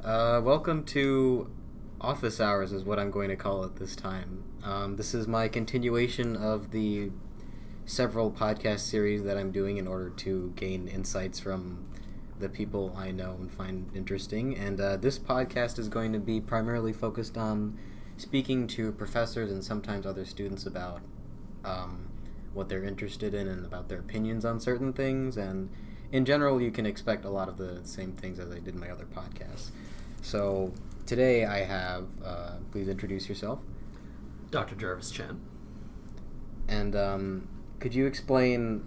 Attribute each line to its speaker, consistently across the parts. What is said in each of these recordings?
Speaker 1: Welcome to Office Hours is what I'm going to call it this time. This is my continuation of the several podcast series that I'm doing in order to gain insights from the people I know and find interesting. And this podcast is going to be primarily focused on speaking to professors and sometimes other students about what they're interested in and about their opinions on certain things. And in general, you can expect a lot of the same things as I did in my other podcasts. So today I have, please introduce yourself.
Speaker 2: Dr. Jarvis Chen.
Speaker 1: And could you explain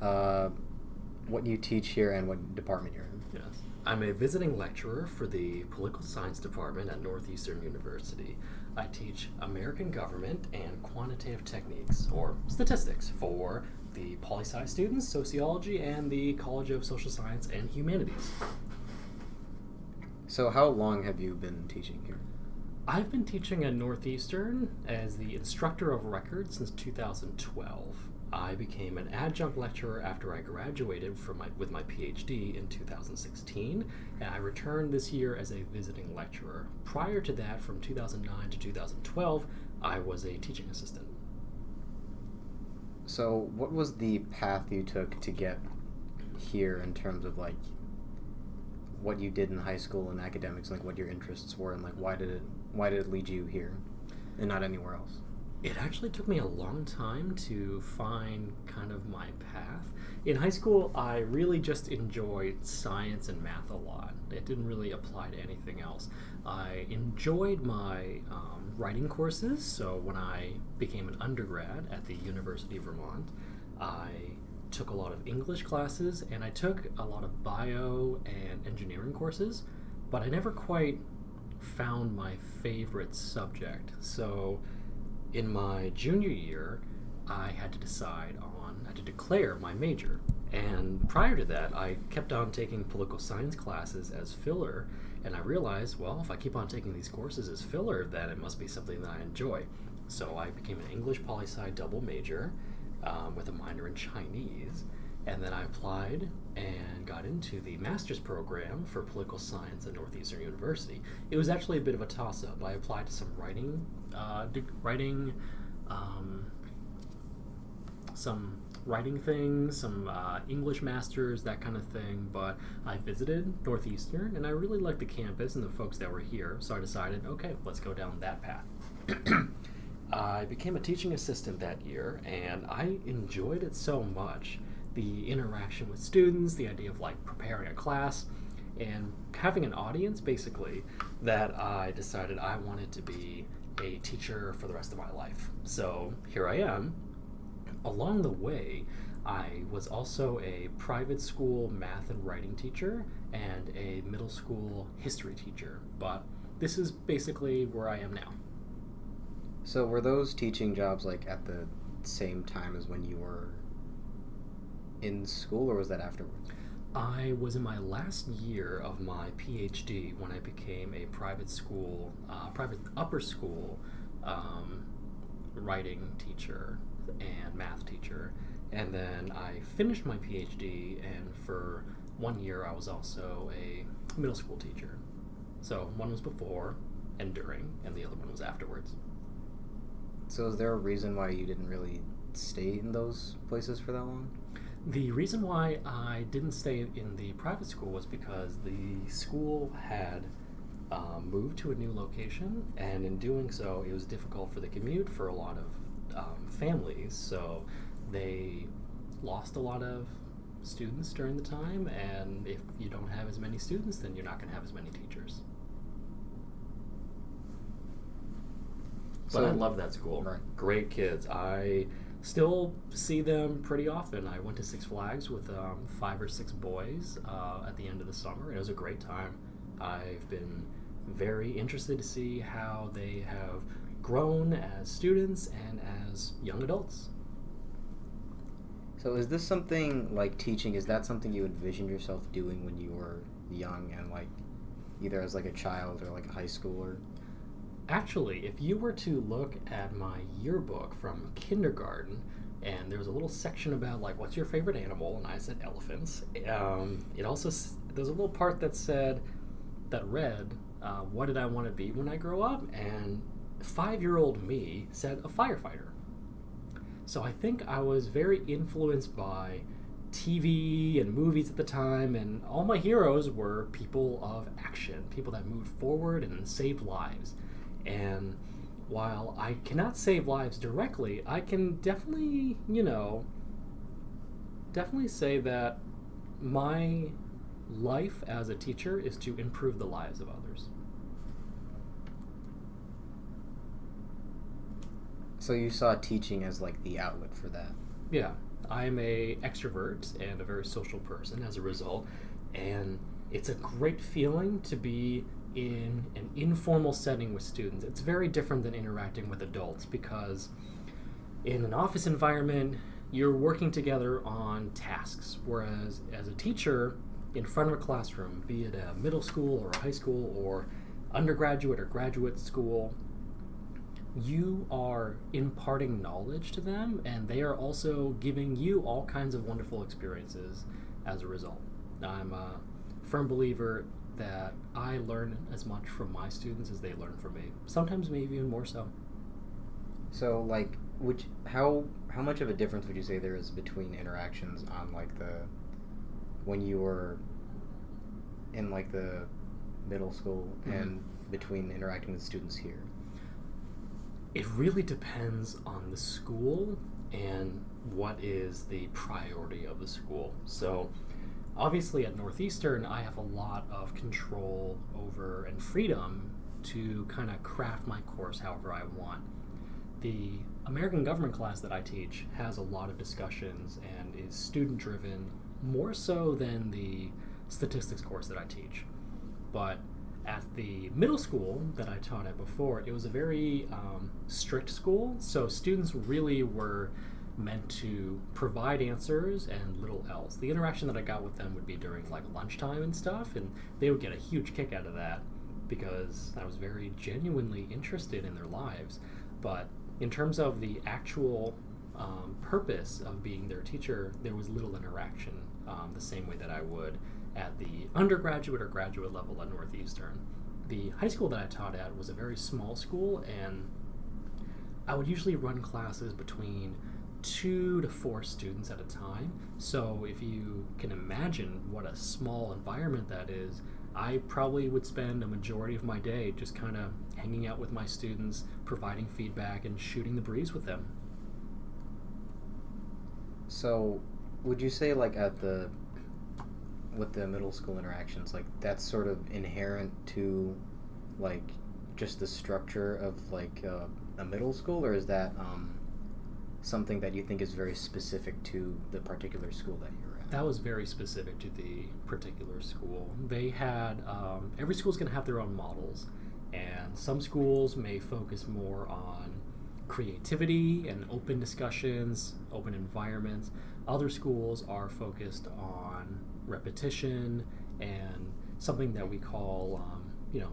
Speaker 1: what you teach here and what department you're in?
Speaker 2: Yes. I'm a visiting lecturer for the Political Science Department at Northeastern University. I teach American government and quantitative techniques, or statistics, for the poli-sci students, sociology, and the College of Social Science and Humanities.
Speaker 1: So how long have you been teaching here?
Speaker 2: I've been teaching at Northeastern as the instructor of record since 2012. I became an adjunct lecturer after I graduated with my PhD in 2016, and I returned this year as a visiting lecturer. Prior to that, from 2009 to 2012, I was a teaching assistant.
Speaker 1: So what was the path you took to get here in terms of like what you did in high school and academics, like what your interests were, and like why did it lead you here and not anywhere else?
Speaker 2: It actually took me a long time to find kind of my path. In high school, I really just enjoyed science and math a lot. It didn't really apply to anything else. I enjoyed my writing courses, so when I became an undergrad at the University of Vermont, I took a lot of English classes, and I took a lot of bio and engineering courses, but I never quite found my favorite subject. So in my junior year, I had to declare my major. And prior to that, I kept on taking political science classes as filler, and I realized, well, if I keep on taking these courses as filler, then it must be something that I enjoy. So I became an English poli-sci double major with a minor in Chinese, and then I applied and got into the master's program for political science at Northeastern University. It was actually a bit of a toss-up. I applied to some writing things, some English masters, that kind of thing, but I visited Northeastern and I really liked the campus and the folks that were here, so I decided, okay, let's go down that path. I became a teaching assistant that year, and I enjoyed it so much. The interaction with students, the idea of like preparing a class, and having an audience, basically, that I decided I wanted to be a teacher for the rest of my life. So here I am. Along the way, I was also a private school math and writing teacher and a middle school history teacher, but this is basically where I am now.
Speaker 1: So were those teaching jobs like at the same time as when you were in school, or was that afterwards?
Speaker 2: I was in my last year of my PhD when I became a private upper school writing teacher and math teacher. And then I finished my PhD, and for 1 year I was also a middle school teacher. So one was before and during, and the other one was afterwards.
Speaker 1: So is there a reason why you didn't really stay in those places for that long?
Speaker 2: The reason why I didn't stay in the private school was because the school had moved to a new location, and in doing so, it was difficult for the commute for a lot of families. So they lost a lot of students during the time, and if you don't have as many students, then you're not going to have as many teachers. But I love that school.
Speaker 1: Right.
Speaker 2: Great kids. I still see them pretty often. I went to Six Flags with 5 or 6 boys at the end of the summer. It was a great time. I've been very interested to see how they have grown as students and as young adults.
Speaker 1: So is this something like teaching, is that something you envisioned yourself doing when you were young and like either as like a child or like a high schooler?
Speaker 2: Actually, if you were to look at my yearbook from kindergarten, and there was a little section about like, what's your favorite animal? And I said elephants. It also, there's a little part that read, what did I want to be when I grow up? And 5-year-old me said a firefighter. So I think I was very influenced by TV and movies at the time, and all my heroes were people of action, people that moved forward and saved lives. And while I cannot save lives directly, I can definitely, definitely say that my life as a teacher is to improve the lives of others.
Speaker 1: So you saw teaching as like the outlet for that.
Speaker 2: Yeah, I'm a extrovert and a very social person as a result, and it's a great feeling to be in an informal setting with students. It's very different than interacting with adults, because in an office environment, you're working together on tasks, whereas as a teacher, in front of a classroom, be it a middle school or a high school or undergraduate or graduate school, you are imparting knowledge to them, and they are also giving you all kinds of wonderful experiences as a result. I'm a firm believer that I learn as much from my students as they learn from me. Sometimes maybe even more so.
Speaker 1: So like, how much of a difference would you say there is between interactions on like when you were in like the middle school and between interacting with students here?
Speaker 2: It really depends on the school and what is the priority of the school. So obviously at Northeastern, I have a lot of control over and freedom to kind of craft my course however I want. The American government class that I teach has a lot of discussions and is student driven, more so than the statistics course that I teach. But at the middle school that I taught at before, it was a very strict school, so students really were meant to provide answers and little else. The interaction that I got with them would be during like lunchtime and stuff, and they would get a huge kick out of that because I was very genuinely interested in their lives. But in terms of the actual purpose of being their teacher, there was little interaction, the same way that I would at the undergraduate or graduate level at Northeastern. The high school that I taught at was a very small school, and I would usually run classes between 2 to 4 students at a time. So if you can imagine what a small environment that is, I probably would spend a majority of my day just kind of hanging out with my students, providing feedback, and shooting the breeze with them.
Speaker 1: So would you say like with the middle school interactions, like that's sort of inherent to like just the structure of like a middle school, or is that something that you think is very specific to the particular school that you're at?
Speaker 2: That was very specific to the particular school. They had, every school's going to have their own models, and some schools may focus more on creativity and open discussions, open environments. Other schools are focused on repetition and something that we call,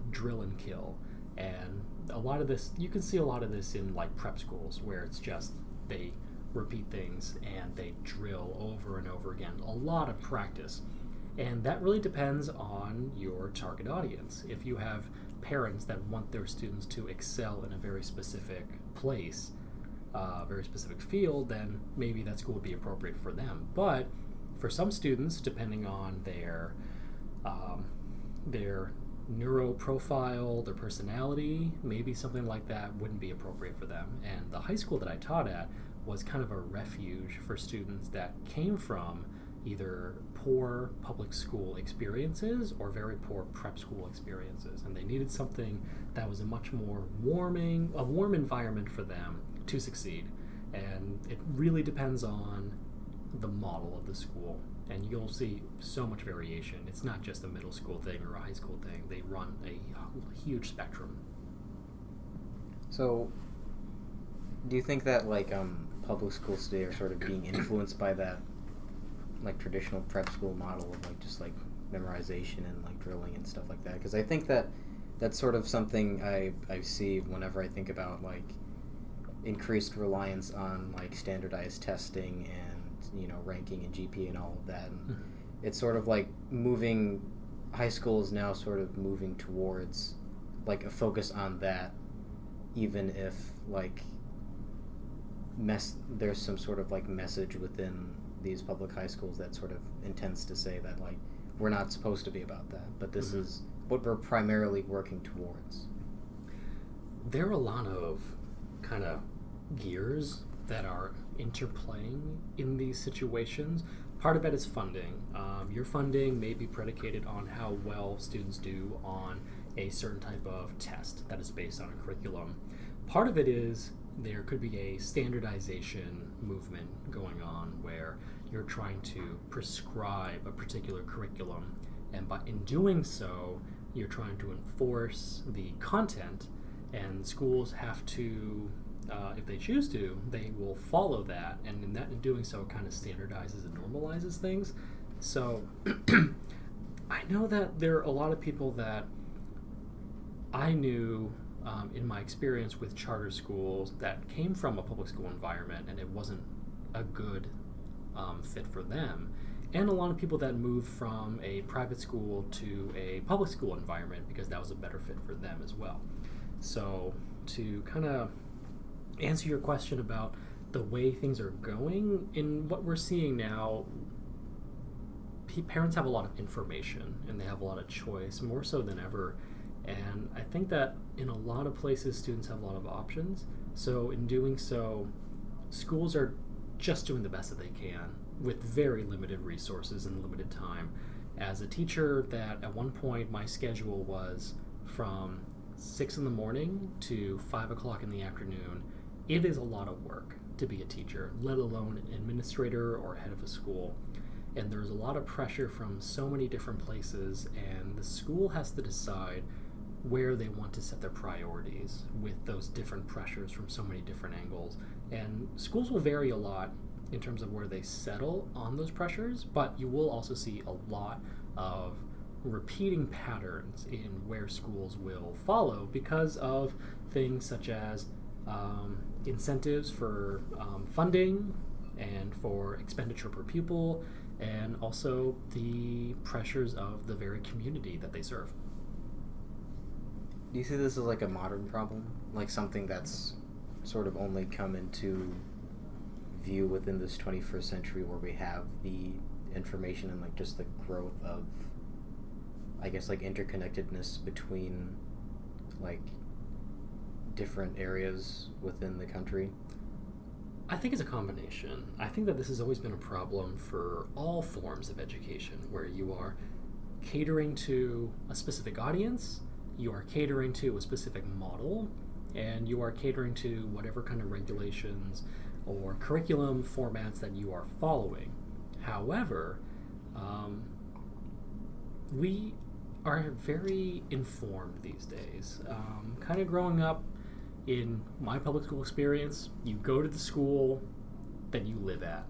Speaker 2: drill and kill. And a lot of this, you can see a lot of this in like prep schools, where it's just they repeat things and they drill over and over again. A lot of practice. And that really depends on your target audience. If you have parents that want their students to excel in a very specific place, a very specific field, then maybe that school would be appropriate for them. But for some students, depending on their neuro profile, their personality, maybe something like that wouldn't be appropriate for them. And the high school that I taught at was kind of a refuge for students that came from either poor public school experiences or very poor prep school experiences, and they needed something that was a much more warm environment for them to succeed. And it really depends on the model of the school, and you'll see so much variation. It's not just a middle school thing or a high school thing. They run a huge spectrum.
Speaker 1: So do you think that like public schools today are sort of being influenced by that like traditional prep school model of like just like memorization and like drilling and stuff like that? Because I think that that's sort of something I see whenever I think about like increased reliance on like standardized testing and ranking and GPA and all of that. And it's sort of like high school is now sort of moving towards like a focus on that, even if like there's some sort of like message within these public high schools that sort of intends to say that like we're not supposed to be about that, but this is what we're primarily working towards.
Speaker 2: There are a lot of kind of gears that are interplaying in these situations. Part of it is funding. Your funding may be predicated on how well students do on a certain type of test that is based on a curriculum. Part of it is there could be a standardization movement going on where you're trying to prescribe a particular curriculum, and in doing so, you're trying to enforce the content, and schools have to, if they choose to, they will follow that, and in doing so, it kind of standardizes and normalizes things. So I know that there are a lot of people that I knew in my experience with charter schools that came from a public school environment, and it wasn't a good fit for them, and a lot of people that moved from a private school to a public school environment because that was a better fit for them as well. So to kind of answer your question about the way things are going, in what we're seeing now, parents have a lot of information and they have a lot of choice, more so than ever. And I think that in a lot of places, students have a lot of options. So in doing so, schools are just doing the best that they can with very limited resources and limited time. As a teacher, that at one point my schedule was from 6 in the morning to 5 o'clock in the afternoon. It is a lot of work to be a teacher, let alone an administrator or head of a school. And there's a lot of pressure from so many different places, and the school has to decide where they want to set their priorities with those different pressures from so many different angles. And schools will vary a lot in terms of where they settle on those pressures, but you will also see a lot of repeating patterns in where schools will follow because of things such as incentives for funding and for expenditure per pupil, and also the pressures of the very community that they serve.
Speaker 1: Do you see this as like a modern problem? Like something that's sort of only come into view within this 21st century, where we have the information and like just the growth of, I guess, like interconnectedness between like different areas within the country?
Speaker 2: I think it's a combination. I think that this has always been a problem for all forms of education, where you are catering to a specific audience, you are catering to a specific model, and you are catering to whatever kind of regulations or curriculum formats that you are following. However, we are very informed these days. Kind of growing up in my public school experience, you go to the school that you live at.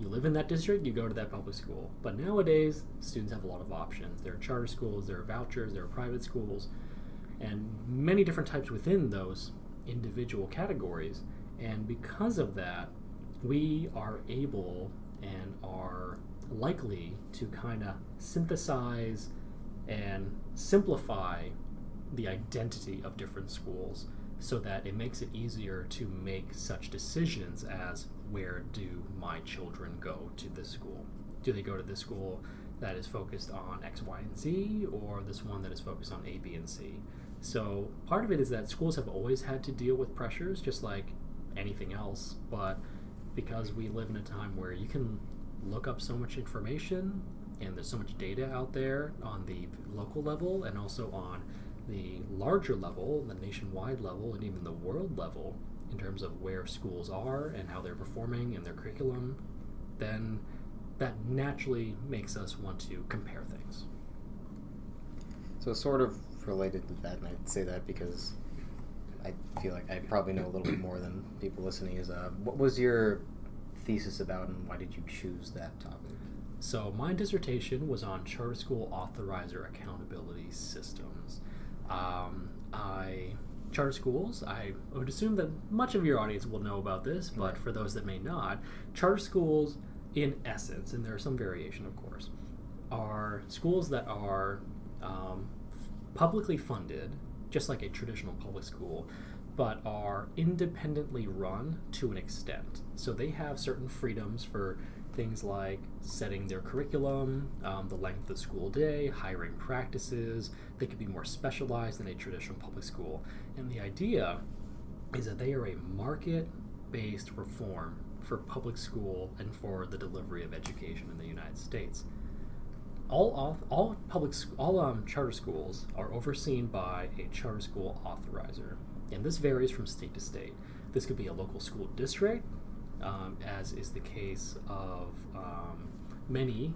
Speaker 2: You live in that district, you go to that public school. But nowadays, students have a lot of options. There are charter schools, there are vouchers, there are private schools, and many different types within those individual categories. And because of that, we are able and are likely to kind of synthesize and simplify the identity of different schools so that it makes it easier to make such decisions as, where do my children go to this school? Do they go to this school that is focused on X, Y, and Z, or this one that is focused on A, B, and C? So part of it is that schools have always had to deal with pressures just like anything else, but because we live in a time where you can look up so much information and there's so much data out there on the local level and also on the larger level, the nationwide level, and even the world level, in terms of where schools are and how they're performing and their curriculum, then that naturally makes us want to compare things.
Speaker 1: So sort of related to that, and I'd say that because I feel like I probably know a little bit more than people listening, is what was your thesis about and why did you choose that topic?
Speaker 2: So my dissertation was on charter school authorizer accountability systems. Charter schools, I would assume that much of your audience will know about this, but for those that may not, charter schools, in essence, and there are some variation of course, are schools that are publicly funded just like a traditional public school, but are independently run to an extent. So they have certain freedoms for things like setting their curriculum, the length of the school day, hiring practices. They could be more specialized than a traditional public school. And the idea is that they are a market-based reform for public school and for the delivery of education in the United States. All charter schools are overseen by a charter school authorizer, and this varies from state to state. This could be a local school district, as is the case of many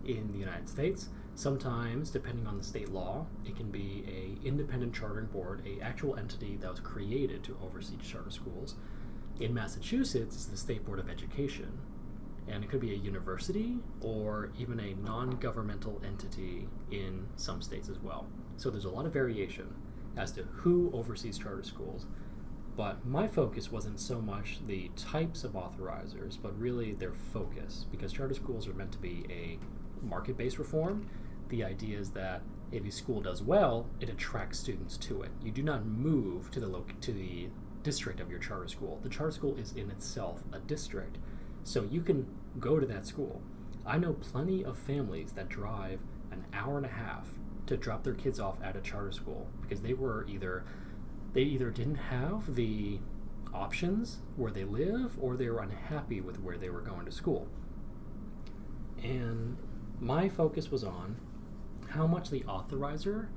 Speaker 2: in the United States. Sometimes, depending on the state law, it can be a independent chartering board, a actual entity that was created to oversee charter schools. In Massachusetts, it's the State Board of Education, and it could be a university or even a non-governmental entity in some states as well. So there's a lot of variation as to who oversees charter schools. But my focus wasn't so much the types of authorizers, but really their focus, because charter schools are meant to be a market-based reform. The idea is that if a school does well, it attracts students to it. You do not move to the district of your charter school. The charter school is in itself a district, so you can go to that school. I know plenty of families that drive an hour and a half to drop their kids off at a charter school because they either didn't have the options where they live, or they were unhappy with where they were going to school. And my focus was on how much the authorizer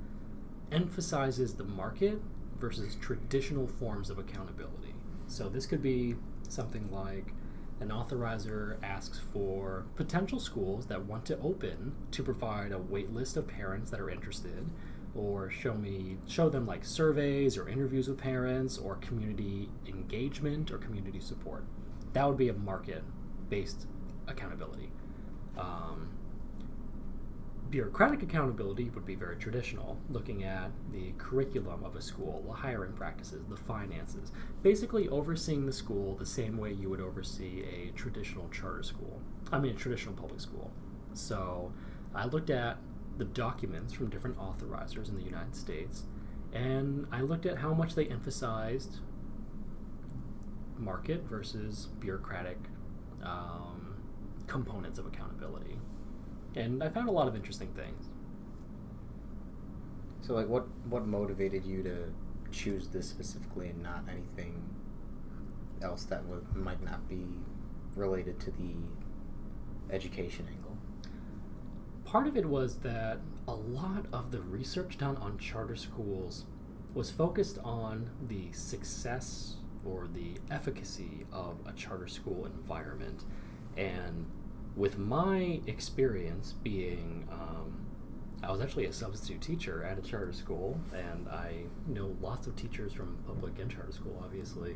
Speaker 2: emphasizes the market versus traditional forms of accountability. So this could be something like an authorizer asks for potential schools that want to open to provide a wait list of parents that are interested, or show them like surveys or interviews with parents or community engagement or community support. That would be a market-based accountability. Bureaucratic accountability would be very traditional, looking at the curriculum of a school, the hiring practices, the finances, basically overseeing the school the same way you would oversee a traditional a traditional public school. So I looked at the documents from different authorizers in the United States, and I looked at how much they emphasized market versus bureaucratic components of accountability. And I found a lot of interesting things.
Speaker 1: So, like, what motivated you to choose this specifically and not anything else that might not be related to the education angle?
Speaker 2: Part of it was that a lot of the research done on charter schools was focused on the success or the efficacy of a charter school environment. And with my experience being, I was actually a substitute teacher at a charter school, and I know lots of teachers from public and charter school, obviously.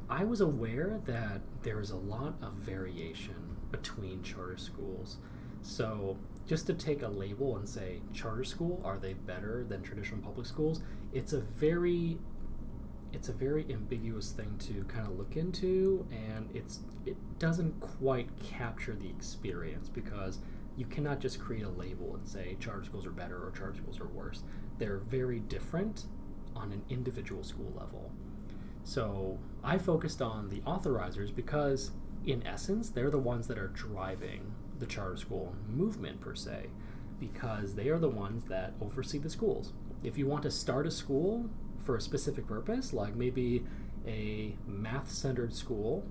Speaker 2: I was aware that there is a lot of variation between charter schools. So just to take a label and say, charter school, are they better than traditional public schools? It's a very ambiguous thing to kind of look into, and it doesn't quite capture the experience, because you cannot just create a label and say charter schools are better or charter schools are worse. They're very different on an individual school level. So I focused on the authorizers because, in essence, they're the ones that are driving the charter school movement per se, because they are the ones that oversee the schools. If you want to start a school for a specific purpose, like maybe a math-centered school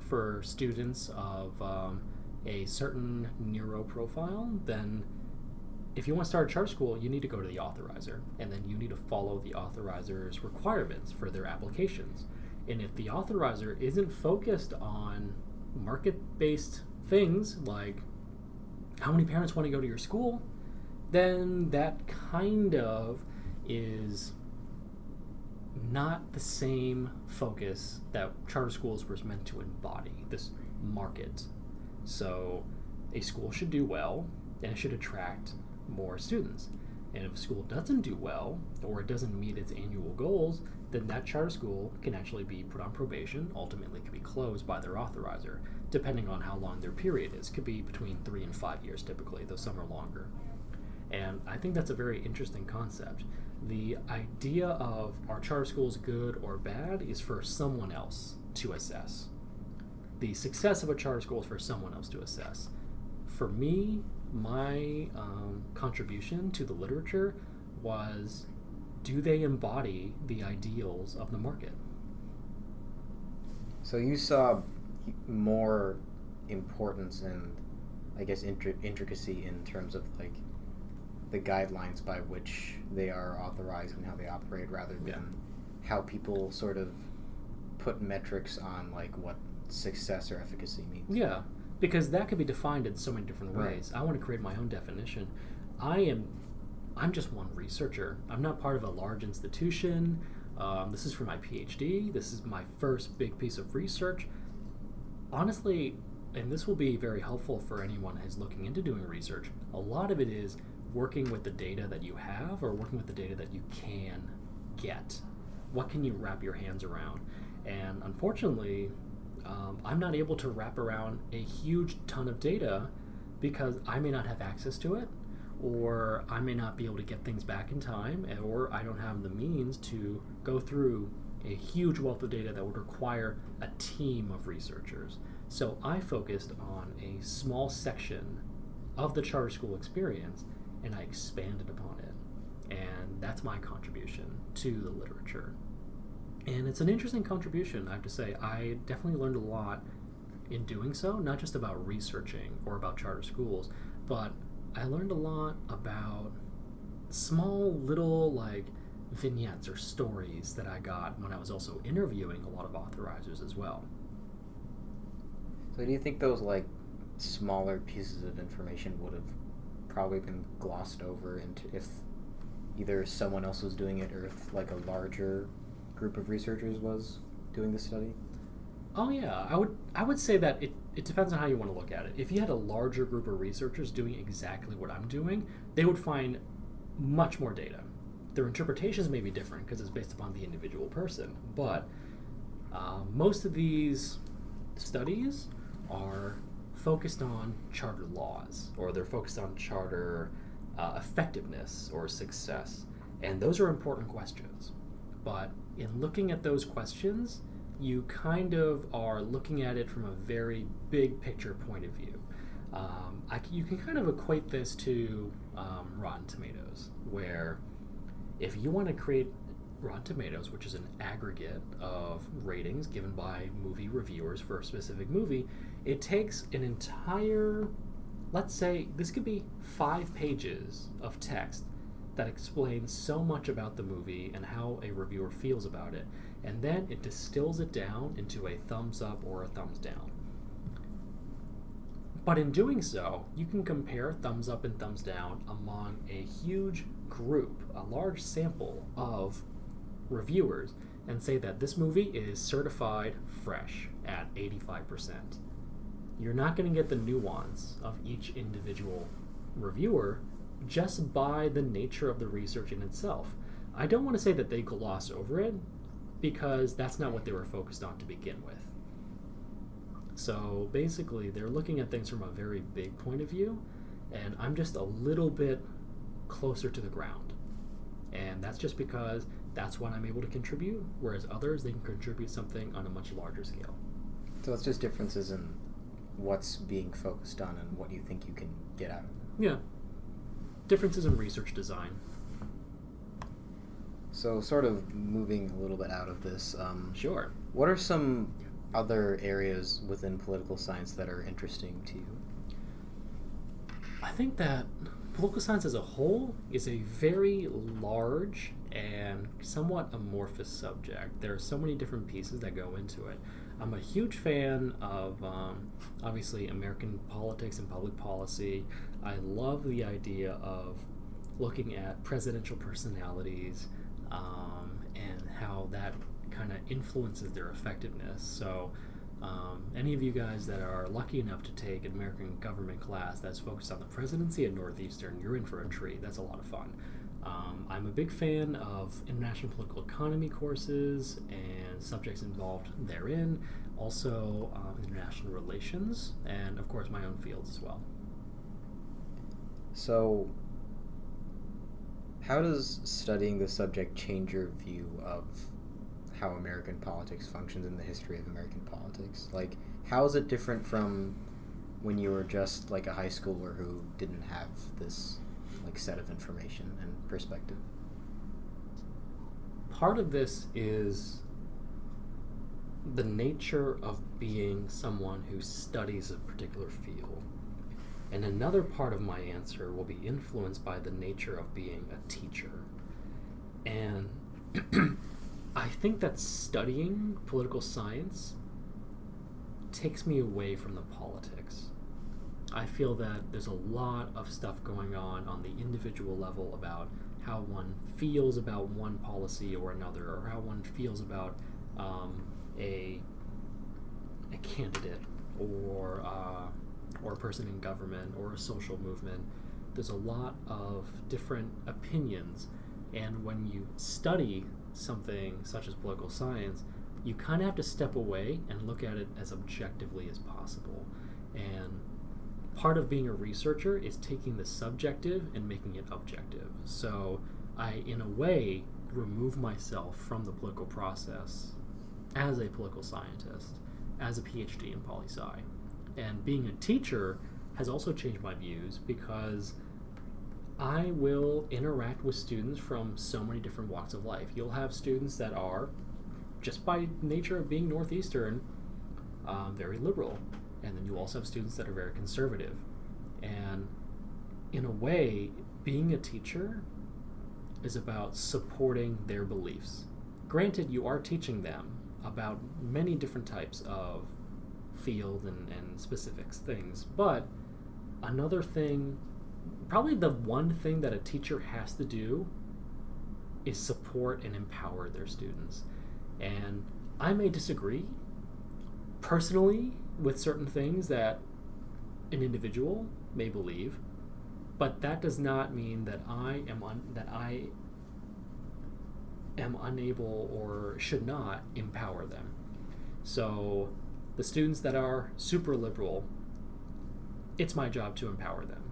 Speaker 2: for students of a certain neuro profile, then if you want to start a charter school, you need to go to the authorizer, and then you need to follow the authorizer's requirements for their applications. And if the authorizer isn't focused on market-based things like how many parents want to go to your school, then that kind of is not the same focus that charter schools were meant to embody, this market. So a school should do well, and it should attract more students. And if a school doesn't do well, or it doesn't meet its annual goals, then that charter school can actually be put on probation, ultimately can be closed by their authorizer, depending on how long their period is. Could be between 3 and 5 years typically, though some are longer. And I think that's a very interesting concept. The idea of are charter schools good or bad is for someone else to assess. The success of a charter school is for someone else to assess. For me, my contribution to the literature was, do they embody the ideals of the market?
Speaker 1: So you saw more importance and, I guess, intricacy in terms of like the guidelines by which they are authorized and how they operate, rather than how people sort of put metrics on like what success or efficacy means.
Speaker 2: Yeah, because that could be defined in so many different ways.
Speaker 1: Right.
Speaker 2: I want to create my own definition. I'm just one researcher. I'm not part of a large institution. This is for my PhD. This is my first big piece of research. Honestly, and this will be very helpful for anyone who's looking into doing research, a lot of it is working with the data that you have or working with the data that you can get. What can you wrap your hands around? And unfortunately, I'm not able to wrap around a huge ton of data because I may not have access to it, or I may not be able to get things back in time, or I don't have the means to go through a huge wealth of data that would require a team of researchers. So I focused on a small section of the charter school experience, and I expanded upon it. And that's my contribution to the literature. And it's an interesting contribution, I have to say. I definitely learned a lot in doing so, not just about researching or about charter schools, but I learned a lot about small little like vignettes or stories that I got when I was also interviewing a lot of authorizers as well.
Speaker 1: So do you think those like smaller pieces of information would have probably been glossed over into if either someone else was doing it or if like a larger group of researchers was doing the study?
Speaker 2: Oh yeah, I would say that it depends on how you want to look at it. If you had a larger group of researchers doing exactly what I'm doing, they would find much more data. Their interpretations may be different because it's based upon the individual person, but most of these studies are focused on charter laws, or they're focused on charter effectiveness or success, and those are important questions. But in looking at those questions, you kind of are looking at it from a very big picture point of view. You can kind of equate this to Rotten Tomatoes, where if you want to create Rotten Tomatoes, which is an aggregate of ratings given by movie reviewers for a specific movie, it takes an entire, let's say, this could be 5 pages of text that explains so much about the movie and how a reviewer feels about it, and then it distills it down into a thumbs up or a thumbs down. But in doing so, you can compare thumbs up and thumbs down among a huge group, a large sample of reviewers, and say that this movie is certified fresh at 85%. You're not going to get the nuance of each individual reviewer just by the nature of the research in itself. I don't want to say that they gloss over it, because that's not what they were focused on to begin with. So basically, they're looking at things from a very big point of view, and I'm just a little bit closer to the ground. And that's just because that's what I'm able to contribute, whereas others, they can contribute something on a much larger scale.
Speaker 1: So it's just differences in what's being focused on and what you think you can get out of it.
Speaker 2: Yeah. Differences in research design.
Speaker 1: So sort of moving a little bit out of this,
Speaker 2: Sure.
Speaker 1: what are some other areas within political science that are interesting to you?
Speaker 2: I think that political science as a whole is a very large and somewhat amorphous subject. There are so many different pieces that go into it. I'm a huge fan of, obviously, American politics and public policy. I love the idea of looking at presidential personalities and how that kind of influences their effectiveness. So any of you guys that are lucky enough to take an American government class that's focused on the presidency at Northeastern, you're in for a treat. That's a lot of fun. I'm a big fan of international political economy courses and subjects involved therein, also international relations, and of course my own fields as well.
Speaker 1: So How does studying the subject change your view of how American politics functions in the history of American politics? Like, how is it different from when you were just like a high schooler who didn't have this like set of information and perspective?
Speaker 2: Part of this is the nature of being someone who studies a particular field. And another part of my answer will be influenced by the nature of being a teacher. And I think that studying political science takes me away from the politics. I feel that there's a lot of stuff going on the individual level about how one feels about one policy or another, or how one feels about a candidate or a person in government or a social movement. There's a lot of different opinions, and when you study something such as political science, you kind of have to step away and look at it as objectively as possible. And part of being a researcher is taking the subjective and making it objective. So I, in a way, remove myself from the political process as a political scientist, as a PhD in poli-sci. And being a teacher has also changed my views because I will interact with students from so many different walks of life. You'll have students that are, just by nature of being Northeastern, very liberal. And then you also have students that are very conservative. And in a way, being a teacher is about supporting their beliefs. Granted, you are teaching them about many different types of field and specifics things, but another thing, probably the one thing that a teacher has to do is support and empower their students. And I may disagree personally with certain things that an individual may believe, but that does not mean that I am unable or should not empower them. So the students that are super liberal, it's my job to empower them.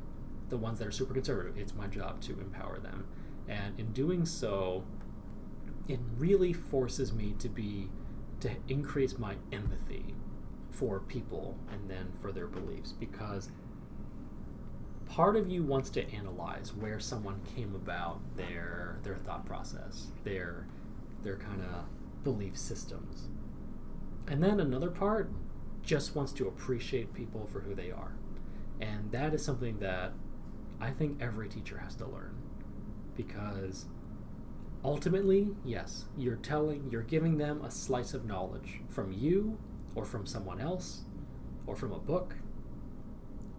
Speaker 2: The ones that are super conservative, it's my job to empower them. And in doing so, it really forces me to increase my empathy for people and then for their beliefs, because part of you wants to analyze where someone came about their thought process, their kind of belief systems. And then another part just wants to appreciate people for who they are. And that is something that I think every teacher has to learn, because ultimately, yes, you're giving them a slice of knowledge from you or from someone else or from a book,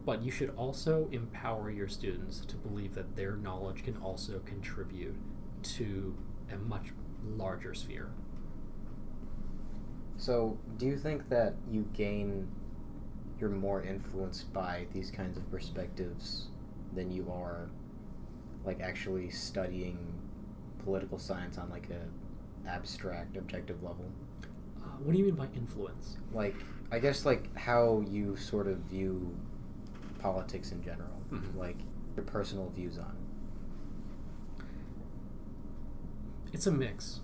Speaker 2: but you should also empower your students to believe that their knowledge can also contribute to a much larger sphere.
Speaker 1: So, do you think that you're more influenced by these kinds of perspectives than you are like actually studying political science on like a abstract, objective level?
Speaker 2: What do you mean by influence?
Speaker 1: Like, I guess like how you sort of view politics in general, like your personal views on it.
Speaker 2: It's a mix.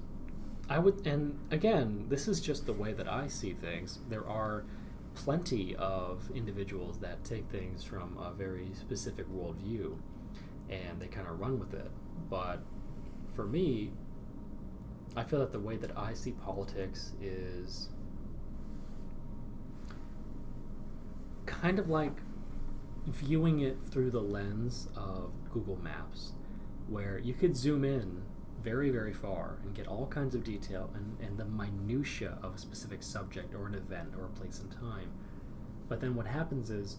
Speaker 2: And again, this is just the way that I see things. There are plenty of individuals that take things from a very specific worldview and they kind of run with it. But for me, I feel that the way that I see politics is kind of like viewing it through the lens of Google Maps, where you could zoom in very, very far and get all kinds of detail and the minutia of a specific subject or an event or a place and time. But then what happens is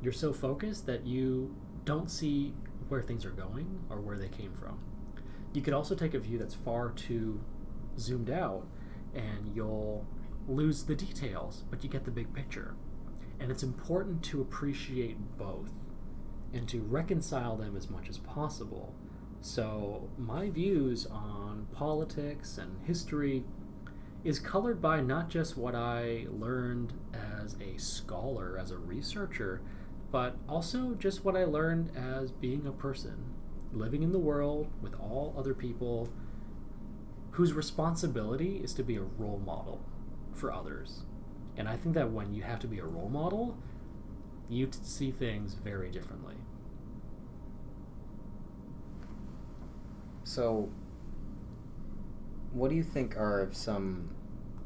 Speaker 2: you're so focused that you don't see where things are going or where they came from. You could also take a view that's far too zoomed out and you'll lose the details, but you get the big picture. And it's important to appreciate both and to reconcile them as much as possible. So my views on politics and history is colored by not just what I learned as a scholar, as a researcher, but also just what I learned as being a person. living in the world with all other people whose responsibility is to be a role model for others. And I think that when you have to be a role model, you see things very differently.
Speaker 1: So, what do you think are some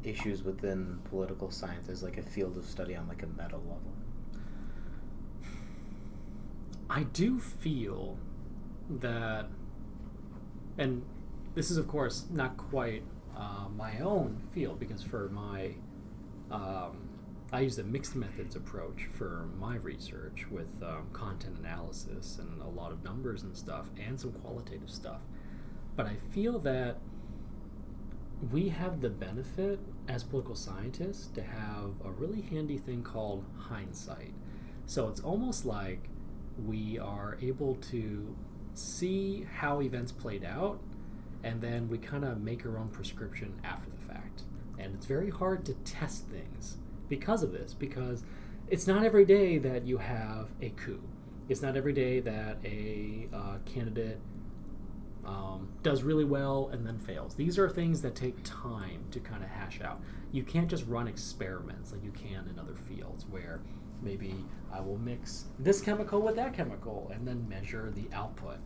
Speaker 1: issues within political science as like a field of study on like a meta level?
Speaker 2: I do feel that, and this is of course not quite my own field, because for my I use a mixed methods approach for my research with content analysis and a lot of numbers and stuff and some qualitative stuff. But I feel that we have the benefit as political scientists to have a really handy thing called hindsight. So it's almost like we are able to see how events played out, and then we kind of make our own prescription after the fact. And it's very hard to test things because of this, because it's not every day that you have a coup. It's not every day that a candidate does really well and then fails. These are things that take time to kind of hash out. You can't just run experiments like you can in other fields, where maybe I will mix this chemical with that chemical and then measure the output.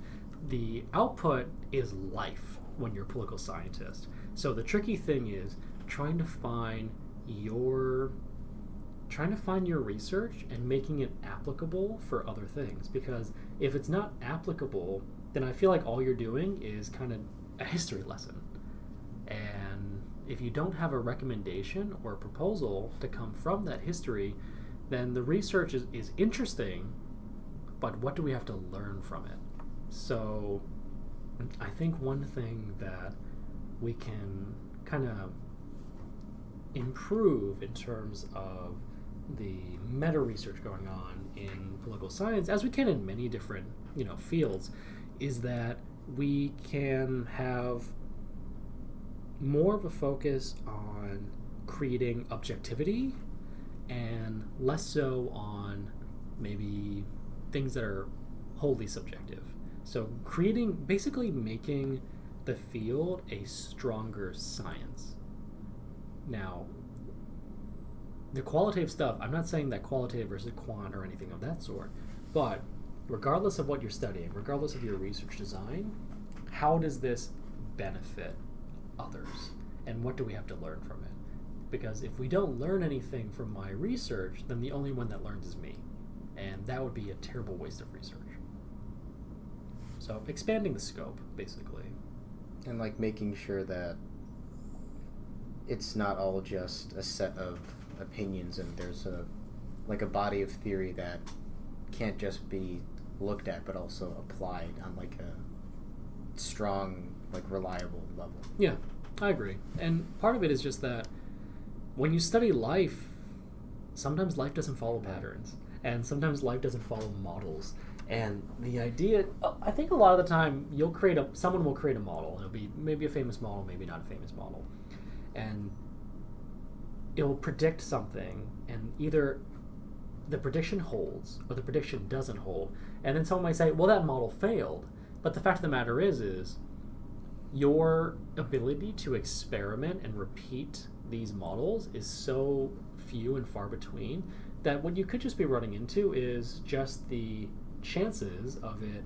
Speaker 2: The output is life when you're a political scientist. So the tricky thing is trying to find your research and making it applicable for other things. Because if it's not applicable, then I feel like all you're doing is kind of a history lesson. And if you don't have a recommendation or a proposal to come from that history, then the research is interesting, but what do we have to learn from it? So I think one thing that we can kind of improve in terms of the meta research going on in political science, as we can in many different fields, is that we can have more of a focus on creating objectivity and less so on maybe things that are wholly subjective. So basically making the field a stronger science. Now, the qualitative stuff, I'm not saying that qualitative versus quant or anything of that sort, but regardless of what you're studying, regardless of your research design, how does this benefit others? And what do we have to learn from it? Because if we don't learn anything from my research, then the only one that learns is me. And that would be a terrible waste of research. So expanding the scope, basically.
Speaker 1: And like making sure that it's not all just a set of opinions, and there's a body of theory that can't just be looked at but also applied on like a strong, reliable level.
Speaker 2: Yeah, I agree. And part of it is just that when you study life, sometimes life doesn't follow patterns, and sometimes life doesn't follow models. And the idea, I think a lot of the time someone will create a model. It'll be maybe a famous model, maybe not a famous model. And it will predict something, and either the prediction holds or the prediction doesn't hold. And then someone might say, well, that model failed. But the fact of the matter is your ability to experiment and repeat these models is so few and far between that what you could just be running into is just the chances of it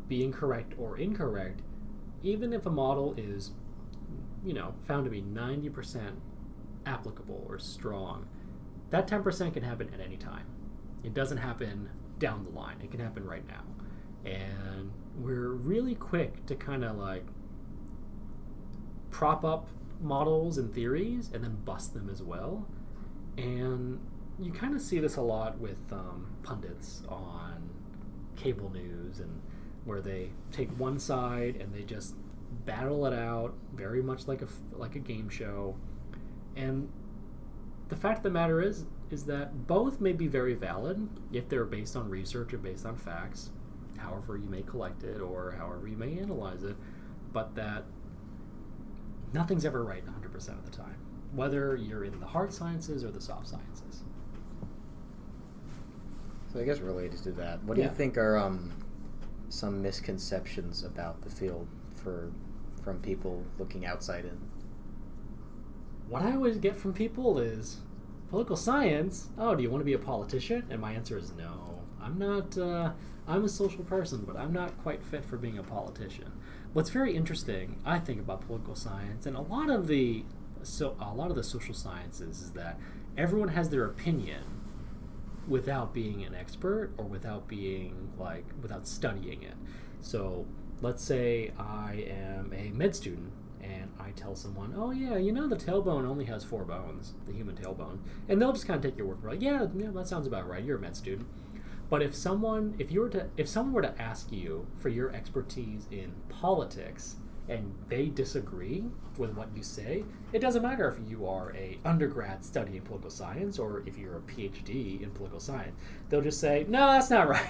Speaker 2: being correct or incorrect, even if a model is, found to be 90% applicable or strong. That 10% can happen at any time. It doesn't happen down the line. It can happen right now. And we're really quick to kind of prop up models and theories and then bust them as well. And you kind of see this a lot with pundits on cable news, and where they take one side and they just battle it out very much like a game show. And the fact of the matter is that both may be very valid if they're based on research or based on facts, however you may collect it or however you may analyze it, but that nothing's ever right 100% of the time, whether you're in the hard sciences or the soft sciences.
Speaker 1: So I guess related to that, what do you think are some misconceptions about the field from people looking outside in?
Speaker 2: What I always get from people is political science. Oh, do you want to be a politician? And my answer is no. I'm not. I'm a social person, but I'm not quite fit for being a politician. What's very interesting, I think, about political science and a lot of the social sciences is that everyone has their opinion without being an expert or without studying it. So let's say I am a med student and I tell someone, oh yeah, the tailbone only has 4 bones, the human tailbone, and they'll just kind of take your word for it. Like, yeah, that sounds about right. You're a med student. But if someone were to ask you for your expertise in politics and they disagree with what you say, it doesn't matter if you are a undergrad studying political science or if you're a PhD in political science. They'll just say, no, that's not right.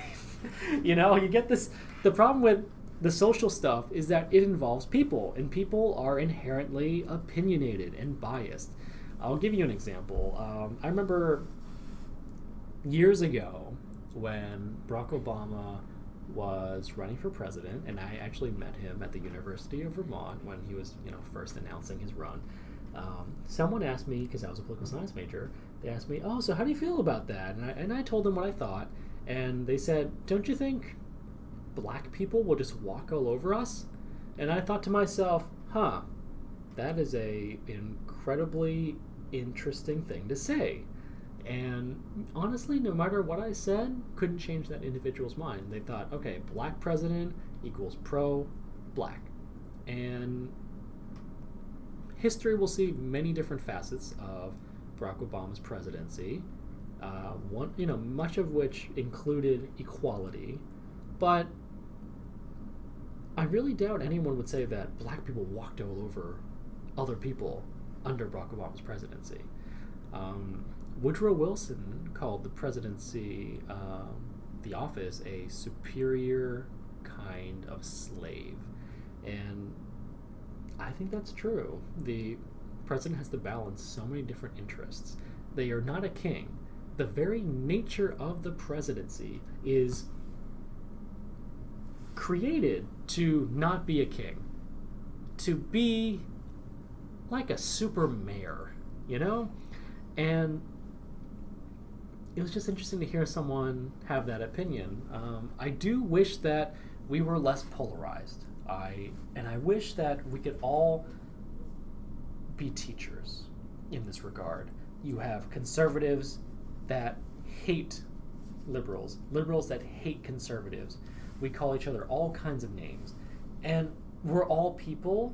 Speaker 2: You get this. The problem with the social stuff is that it involves people, and people are inherently opinionated and biased. I'll give you an example. I remember years ago when Barack Obama was running for president, and I actually met him at the University of Vermont when he was, first announcing his run. Someone asked me, because I was a political science major, they asked me, oh, so how do you feel about that? And I told them what I thought, and they said, don't you think black people will just walk all over us? And I thought to myself, that is a incredibly interesting thing to say. And honestly, no matter what I said, couldn't change that individual's mind. They thought, okay, black president equals pro-black. And history will see many different facets of Barack Obama's presidency, much of which included equality. But I really doubt anyone would say that black people walked all over other people under Barack Obama's presidency. Woodrow Wilson called the presidency, the office, a superior kind of slave. And I think that's true. The president has to balance so many different interests. They are not a king. The very nature of the presidency is created to not be a king, to be like a super mayor, And it was just interesting to hear someone have that opinion. I do wish that we were less polarized. I wish that we could all be teachers in this regard. You have conservatives that hate liberals, liberals that hate conservatives. We call each other all kinds of names. And we're all people,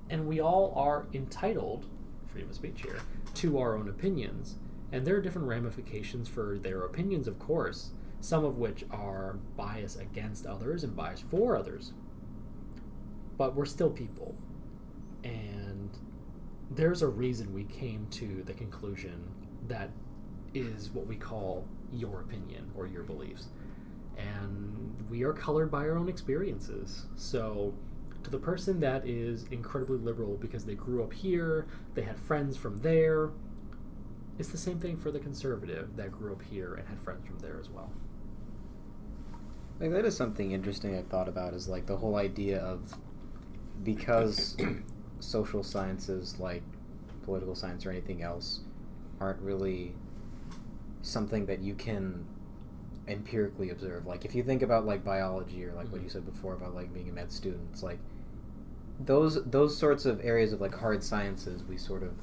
Speaker 2: and we all are entitled, freedom of speech here, to our own opinions. And there are different ramifications for their opinions, of course, some of which are bias against others and bias for others. But we're still people. And there's a reason we came to the conclusion that is what we call your opinion or your beliefs. And we are colored by our own experiences. So to the person that is incredibly liberal because they grew up here, they had friends from there, it's the same thing for the conservative that grew up here and had friends from there as well.
Speaker 1: Like, that is something interesting I've thought about, is like the whole idea of, because social sciences like political science or anything else aren't really something that you can empirically observe. Like, if you think about like biology or like what you said before about like being a med student, it's like those sorts of areas of like hard sciences, we sort of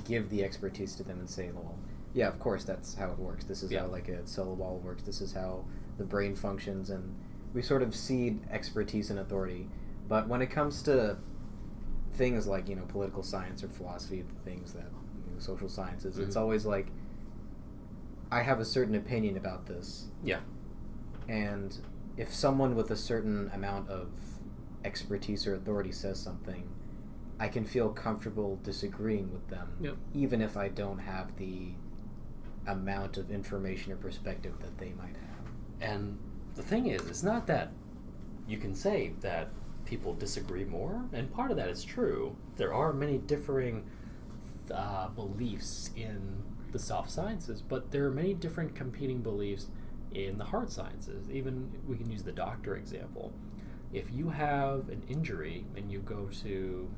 Speaker 1: give the expertise to them and say, well, yeah, of course that's how it works. This is how like a cell wall works. This is how the brain functions, and we sort of cede expertise and authority. But when it comes to things like, political science or philosophy, the things that social sciences, it's always like, I have a certain opinion about this.
Speaker 2: Yeah.
Speaker 1: And if someone with a certain amount of expertise or authority says something, I can feel comfortable disagreeing with them, even if I don't have the amount of information or perspective that they might have.
Speaker 2: And the thing is, it's not that you can say that people disagree more, and part of that is true. There are many differing beliefs in the soft sciences, but there are many different competing beliefs in the hard sciences. Even we can use the doctor example. If you have an injury and you go to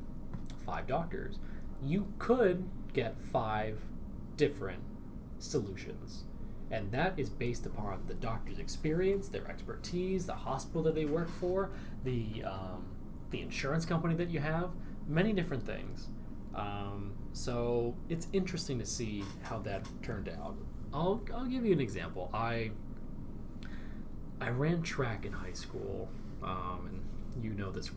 Speaker 2: 5 doctors, you could get 5 different solutions. And that is based upon the doctor's experience, their expertise, the hospital that they work for, the insurance company that you have, many different things. So it's interesting to see how that turned out. I'll give you an example. I ran track in high school, and you know this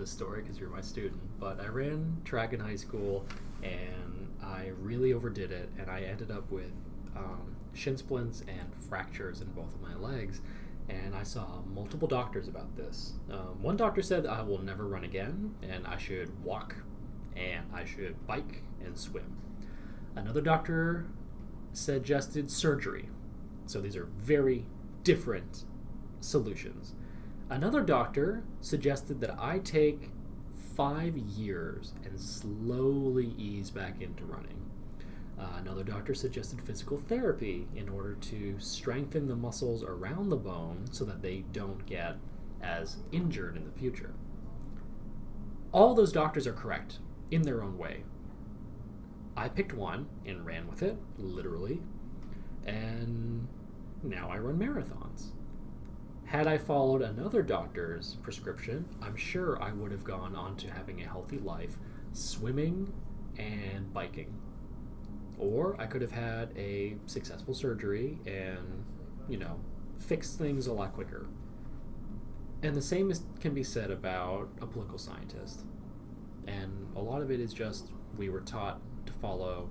Speaker 2: story because you're my student. But I ran track in high school, and I really overdid it, and I ended up with shin splints and fractures in both of my legs. And I saw multiple doctors about this. One doctor said I will never run again, and I should walk, and I should bike and swim. Another doctor suggested surgery. So these are very different solutions. Another doctor suggested that I take 5 years and slowly ease back into running. Another doctor suggested physical therapy in order to strengthen the muscles around the bone so that they don't get as injured in the future. All those doctors are correct in their own way. I picked one and ran with it, literally, and now I run marathons. Had I followed another doctor's prescription, I'm sure I would have gone on to having a healthy life, swimming and biking. Or I could have had a successful surgery and, fix things a lot quicker. And the same can be said about a political scientist. And a lot of it is just we were taught to follow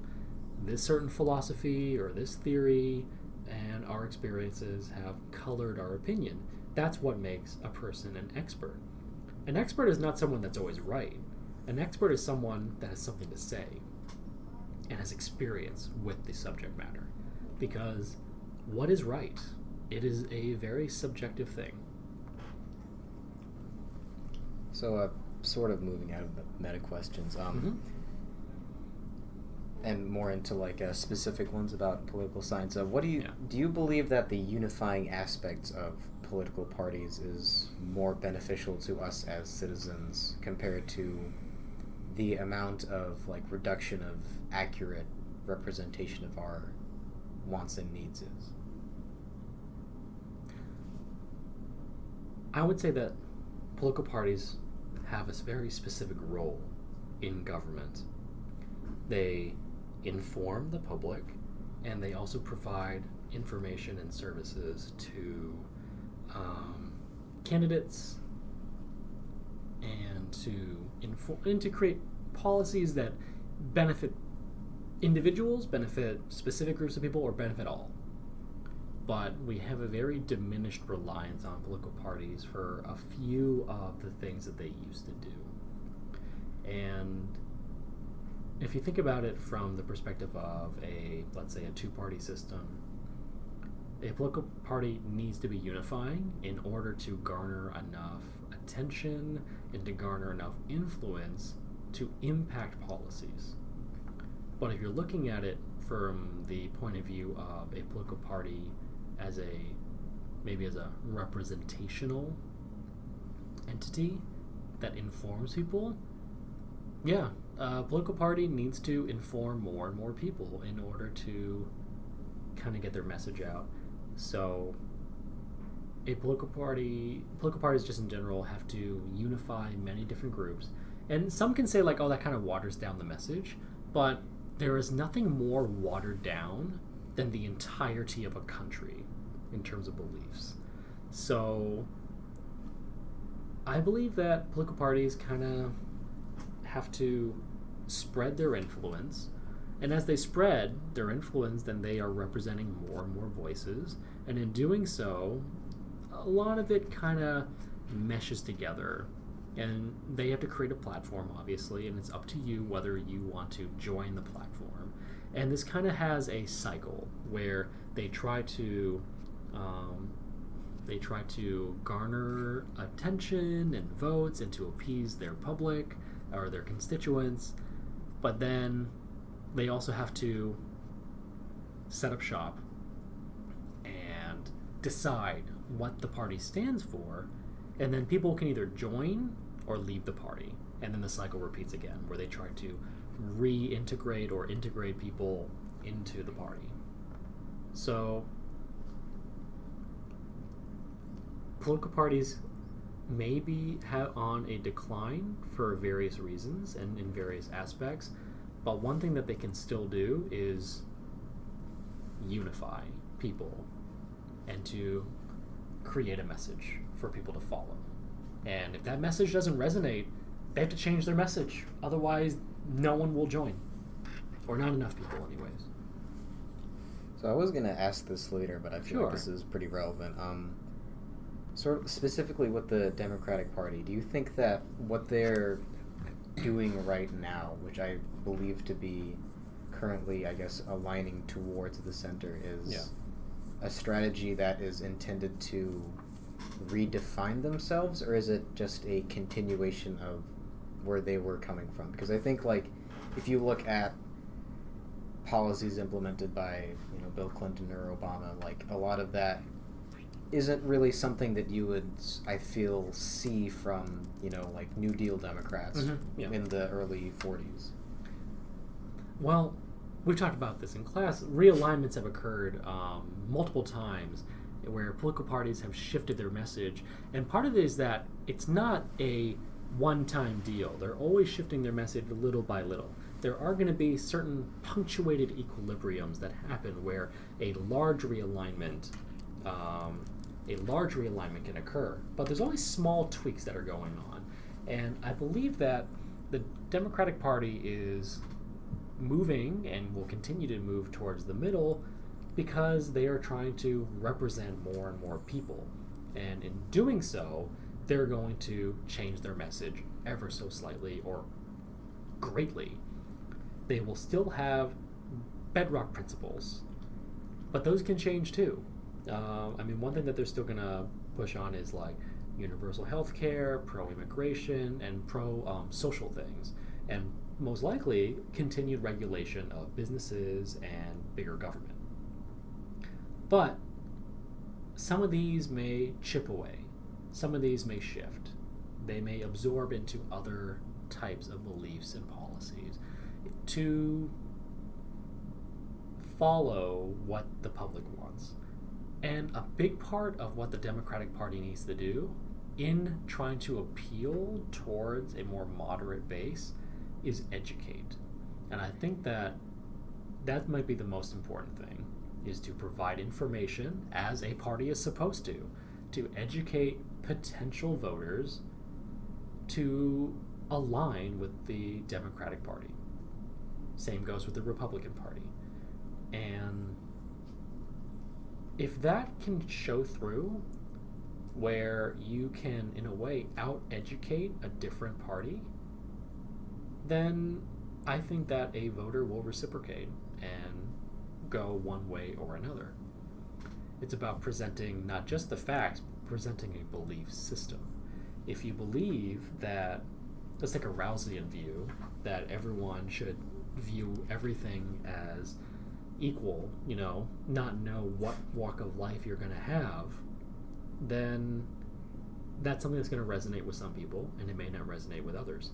Speaker 2: this certain philosophy or this theory, and our experiences have colored our opinion. That's what makes a person an expert. An expert is not someone that's always right. An expert is someone that has something to say and has experience with the subject matter. Because what is right? It is a very subjective thing.
Speaker 1: So, sort of moving out of the meta questions, and more into specific ones about political science. Do you believe that the unifying aspects of political parties is more beneficial to us as citizens compared to the amount of reduction of accurate representation of our wants and needs is?
Speaker 2: I would say that political parties have a very specific role in government. They inform the public, and they also provide information and services to candidates, and to create policies that benefit individuals, benefit specific groups of people, or benefit all. But we have a very diminished reliance on political parties for a few of the things that they used to do. And if you think about it from the perspective of let's say a 2-party system, a political party needs to be unifying in order to garner enough attention and to garner enough influence to impact policies. But if you're looking at it from the point of view of a political party as a representational entity that informs people, a political party needs to inform more and more people in order to kind of get their message out. So political parties just in general have to unify many different groups. And some can say that kind of waters down the message, but there is nothing more watered down than the entirety of a country in terms of beliefs. So I believe that political parties kind of have to spread their influence, and as they spread their influence, then they are representing more and more voices, and in doing so, a lot of it kind of meshes together, and they have to create a platform, obviously, and it's up to you whether you want to join the platform. And this kind of has a cycle where they try to garner attention and votes and to appease their public or their constituents, but then they also have to set up shop and decide what the party stands for, and then people can either join or leave the party. And then the cycle repeats again, where they try to reintegrate or integrate people into the party. So, political parties may be on a decline for various reasons and in various aspects, but one thing that they can still do is unify people and to create a message for people to follow. And if that message doesn't resonate, they have to change their message. Otherwise, no one will join. Or not enough people, anyways.
Speaker 1: So I was going to ask this later, but I feel like this is pretty relevant. Sort of specifically with the Democratic Party, do you think that what they're doing right now, which I believe to be currently, I guess, aligning towards the center, is a strategy that is intended to redefine themselves, or is it just a continuation of where they were coming from? Because I think, like, if you look at policies implemented by, Bill Clinton or Obama, like, a lot of that isn't really something that you would, I feel, see from, like, New Deal Democrats in the early 40s.
Speaker 2: Well, we've talked about this in class. Realignments have occurred multiple times where political parties have shifted their message. And part of it is that it's not a one-time deal. They're always shifting their message little by little. There are going to be certain punctuated equilibriums that happen where a large realignment can occur. But there's always small tweaks that are going on. And I believe that the Democratic Party is moving and will continue to move towards the middle because they are trying to represent more and more people. And in doing so, they're going to change their message ever so slightly or greatly. They will still have bedrock principles, but those can change too. One thing that they're still going to push on is like universal health care, pro-immigration, and pro-social things. And most likely, continued regulation of businesses and bigger government. But some of these may chip away. Some of these may shift. They may absorb into other types of beliefs and policies to follow what the public wants. And a big part of what the Democratic Party needs to do in trying to appeal towards a more moderate base is educate. And I think that might be the most important thing, is to provide information, as a party is supposed to educate potential voters to align with the Democratic Party. Same goes with the Republican Party. And if that can show through, where you can, in a way, out-educate a different party, then I think that a voter will reciprocate and go one way or another. It's about presenting not just the facts, but presenting a belief system. If you believe that, let's take a Rouseyan view, that everyone should view everything as equal, not know what walk of life you're going to have, then that's something that's going to resonate with some people, and it may not resonate with others.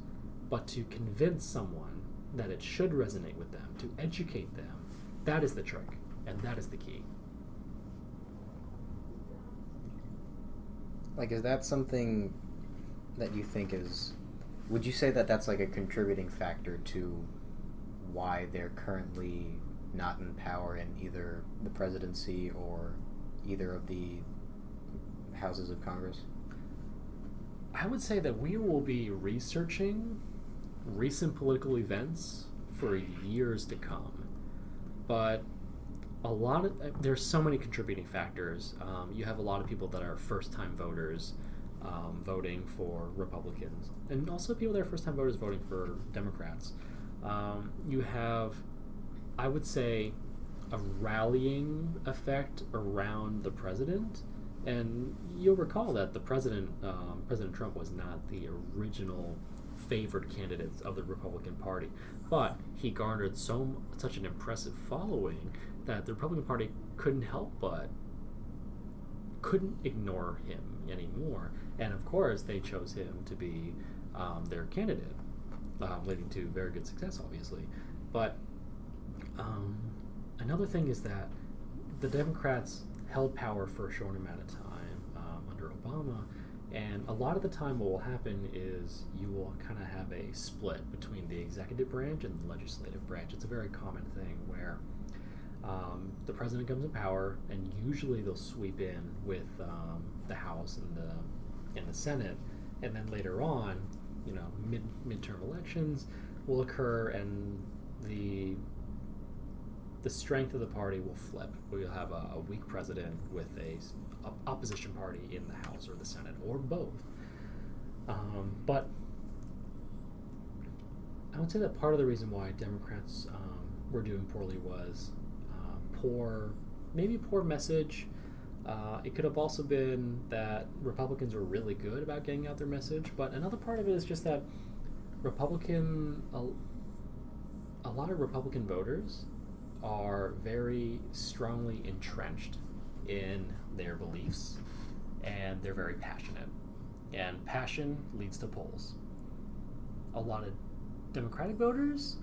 Speaker 2: But to convince someone that it should resonate with them, to educate them, that is the trick, and that is the key.
Speaker 1: Like, is that something that you think is... Would you say that that's like a contributing factor to why they're currently not in power in either the presidency or either of the houses of Congress?
Speaker 2: I would say that we will be researching recent political events for years to come. But there's so many contributing factors. You have a lot of people that are first-time voters voting for Republicans, and also people that are first-time voters voting for Democrats. You have, I would say, a rallying effect around the president. And you'll recall that the President Trump was not the original favored candidate of the Republican Party, but he garnered such an impressive following that the Republican Party couldn't help but couldn't ignore him anymore. And of course, they chose him to be their candidate, leading to very good success, obviously. But another thing is that the Democrats held power for a short amount of time under Obama, and a lot of the time what will happen is you will kind of have a split between the executive branch and the legislative branch. It's a very common thing where the president comes in power, and usually they'll sweep in with the House and the Senate, and then later on, midterm elections will occur, and the strength of the party will flip. We'll have a weak president with a opposition party in the House or the Senate, or both. But I would say that part of the reason why Democrats were doing poorly was poor message. It could have also been that Republicans were really good about getting out their message, but another part of it is just that a lot of Republican voters are very strongly entrenched in their beliefs, and they're very passionate. And passion leads to polls. A lot of Democratic voters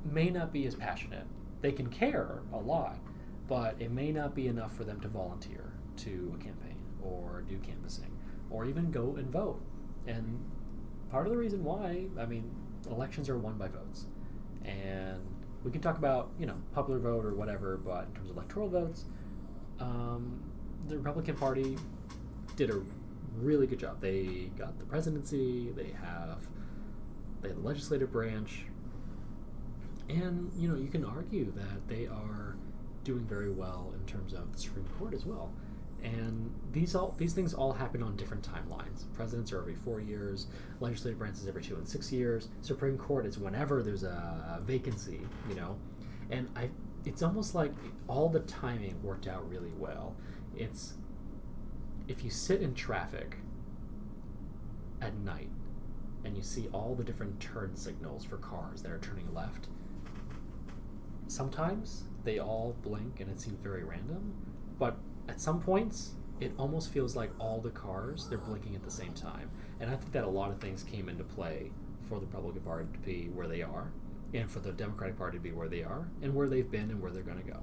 Speaker 2: may not be as passionate. They can care a lot, but it may not be enough for them to volunteer to a campaign or do canvassing or even go and vote. And part of the reason why, elections are won by votes. And we can talk about, popular vote or whatever, but in terms of electoral votes, the Republican Party did a really good job. They got the presidency, they have the legislative branch, and, you can argue that they are doing very well in terms of the Supreme Court as well. And these things all happen on different timelines. Presidents are every 4 years, legislative branch is every 2 and 6 years, Supreme Court is whenever there's a vacancy, And it's almost like all the timing worked out really well. It's if you sit in traffic at night and you see all the different turn signals for cars that are turning left, sometimes they all blink and it seems very random, but at some points, it almost feels like all the cars, they're blinking at the same time. And I think that a lot of things came into play for the Republican Party to be where they are, and for the Democratic Party to be where they are, and where they've been and where they're going to
Speaker 1: go.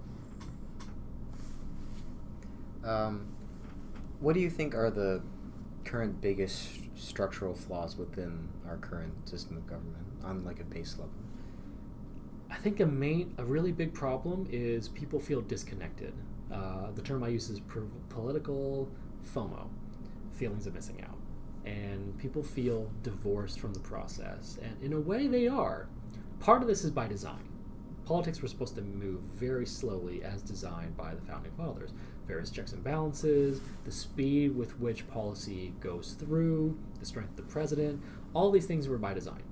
Speaker 1: What do you think are the current biggest structural flaws within our current system of government on like a base level?
Speaker 2: I think a really big problem is people feel disconnected. The term I use is political FOMO, feelings of missing out. And people feel divorced from the process. And in a way they are. Part of this is by design. Politics were supposed to move very slowly as designed by the Founding Fathers. Various checks and balances, the speed with which policy goes through, the strength of the president, all these things were by design.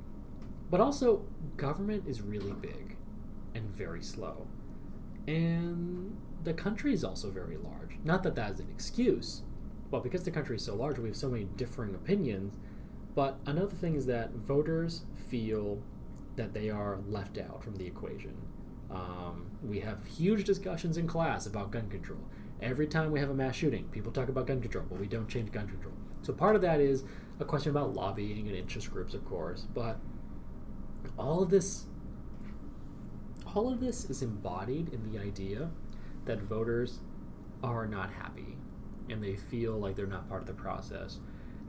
Speaker 2: But also, government is really big and very slow. And the country is also very large. Not that that is an excuse, but because the country is so large, we have so many differing opinions. But another thing is that voters feel that they are left out from the equation. We have huge discussions in class about gun control. Every time we have a mass shooting, people talk about gun control, but we don't change gun control. So part of that is a question about lobbying and interest groups, of course, but all of this is embodied in the idea that voters are not happy and they feel like they're not part of the process.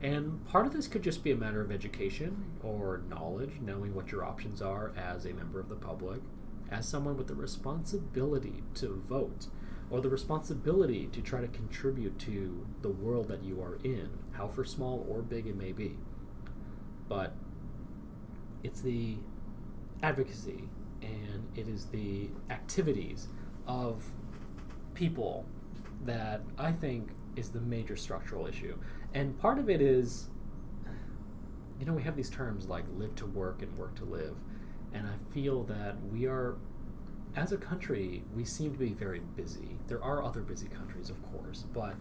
Speaker 2: And part of this could just be a matter of education or knowledge, knowing what your options are as a member of the public, as someone with the responsibility to vote, or the responsibility to try to contribute to the world that you are in, however small or big it may be. But it's the advocacy and it is the activities of people that I think is the major structural issue. And part of it is, we have these terms like live to work and work to live. And I feel that we are, as a country, we seem to be very busy. There are other busy countries, of course, but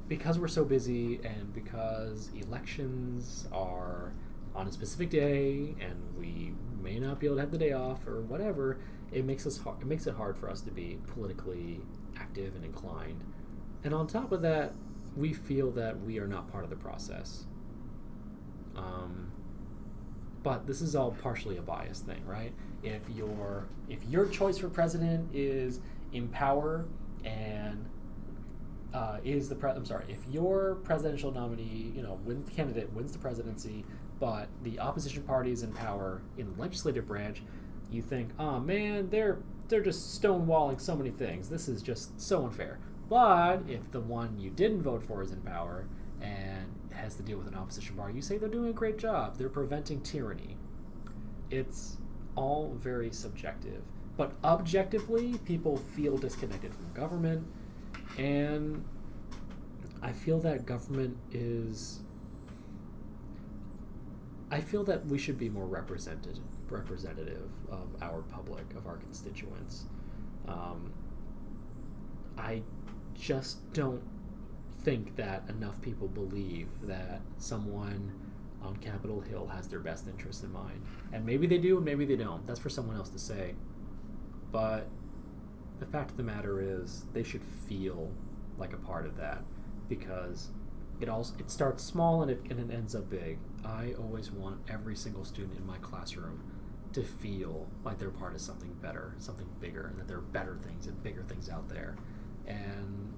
Speaker 2: because we're so busy and because elections are on a specific day and we may not be able to have the day off or whatever, it makes it hard for us to be politically active and inclined. And on top of that, we feel that we are not part of the process. Um, but this is all partially a bias thing, right? If your choice for president is in power and if your presidential nominee, candidate wins the presidency, but the opposition party is in power in the legislative branch, you think, oh man, they're just stonewalling so many things. This is just so unfair. But if the one you didn't vote for is in power and has to deal with an opposition party, you say they're doing a great job. They're preventing tyranny. It's all very subjective. But objectively, people feel disconnected from government, and I feel that I feel that we should be more representative of our public, of our constituents. I just don't think that enough people believe that someone on Capitol Hill has their best interests in mind. And maybe they do, and maybe they don't. That's for someone else to say. But the fact of the matter is, they should feel like a part of that, because it starts small and it ends up big. I always want every single student in my classroom to feel like they're part of something better, something bigger, and that there are better things and bigger things out there. And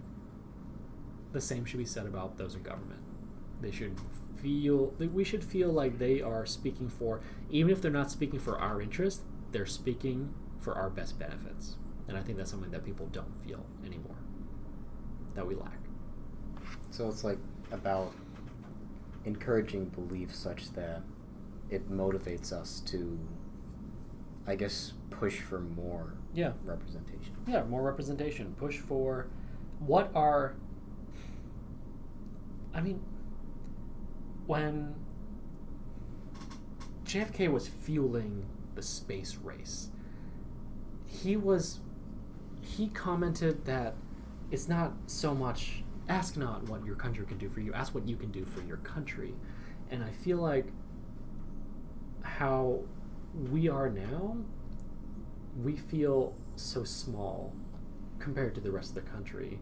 Speaker 2: the same should be said about those in government. We should feel like they are speaking for, even if they're not speaking for our interest, they're speaking for our best benefits. And I think that's something that people don't feel anymore, that we lack.
Speaker 1: So it's like about encouraging belief such that it motivates us to, I guess, push for more representation.
Speaker 2: Yeah, more representation. Push for when JFK was fueling the space race, he commented that it's not so much ask not what your country can do for you, ask what you can do for your country. And I feel like how we are now, we feel so small compared to the rest of the country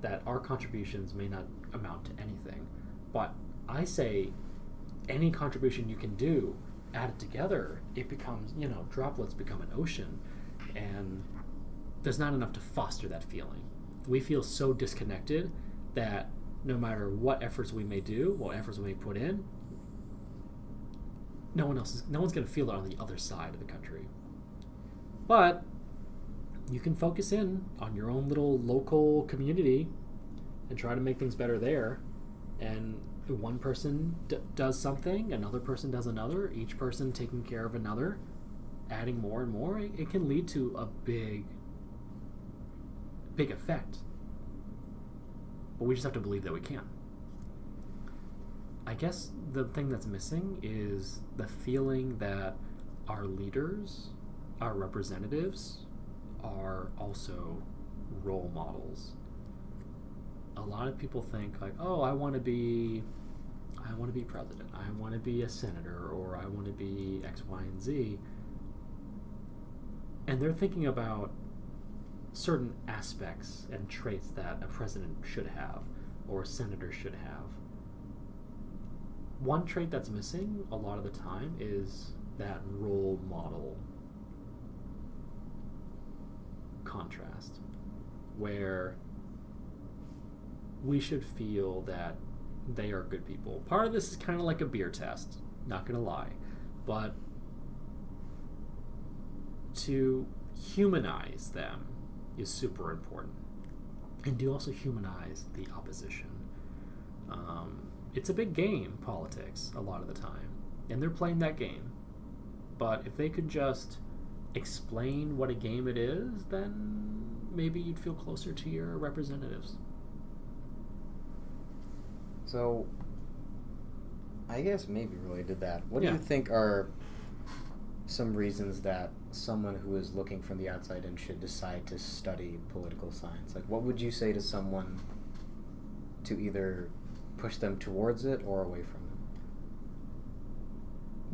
Speaker 2: that our contributions may not amount to anything. But I say any contribution you can do, add it together, it becomes, droplets become an ocean. And there's not enough to foster that feeling. We feel so disconnected that no matter what efforts we may do, what efforts we may put in, no one's going to feel it on the other side of the country. But you can focus in on your own little local community and try to make things better there. And one person does something, another person does another, each person taking care of another, adding more and more, it can lead to a big effect. But we just have to believe that we can. I guess the thing that's missing is the feeling that our leaders, our representatives, are also role models. A lot of people think like, oh, I want to be president, I want to be a senator, or I want to be X, Y, and Z. And they're thinking about certain aspects and traits that a president should have or a senator should have. One trait that's missing a lot of the time is that role model contrast, where we should feel that they are good people. Part of this is kind of like a beer test, not gonna lie, but to humanize them is super important, and to also humanize the opposition. It's a big game, politics, a lot of the time, and they're playing that game. But if they could just explain what a game it is, then maybe you'd feel closer to your representatives.
Speaker 1: So, I guess maybe related to that, what do you think are some reasons that someone who is looking from the outside in should decide to study political science? Like, what would you say to someone to either push them towards it or away from it?